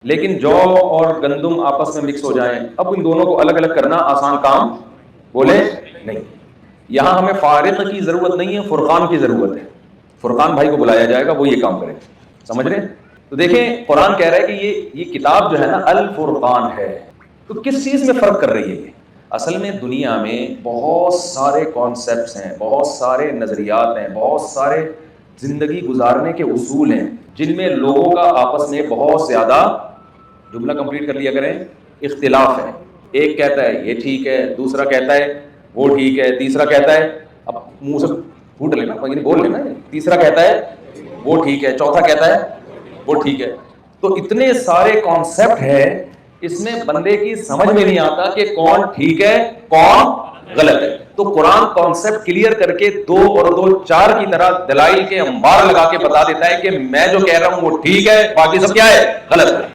लेकिन जौ और गंदुम आपस में मिक्स हो जाएं, अब इन दोनों को अलग अलग करना आसान काम बोले नहीं। यहां हमें फारिक की जरूरत नहीं है, फुरकान की जरूरत है। फुरकान भाई को बुलाया जाएगा, वो ये काम करेंगे। समझ रहे हैं? तो देखें, कुरान कह रहा है कि ये किताब जो है ना अल फुरकान है। तो किस चीज में फर्क कर रही है ये? असल में दुनिया में बहुत सारे कॉन्सेप्ट्स हैं, बहुत सारे नजरियात हैं, बहुत सारे जिंदगी गुजारने के उसूल हैं, जिनमें लोगों का आपस में बहुत ज्यादा, जुमला कंप्लीट कर लिया करें, इख्तिलाफ है। एक कहता है ये ठीक है, दूसरा कहता है वो ठीक है, तीसरा कहता है, अब मुंह से फूट लेना, बोल लेना, तीसरा कहता है वो ठीक है, चौथा कहता है वो ठीक है। तो इतने सारे कॉन्सेप्ट है, इसमें बंदे की समझ में नहीं आता कि कौन ठीक है कौन गलत है। तो कुरान कॉन्सेप्ट क्लियर करके 2 और 2 4 की तरह दलाइल के अंबार लगा के बता देता है कि मैं जो कह रहा हूं वो ठीक है, बाकी सब क्या है, गलत है।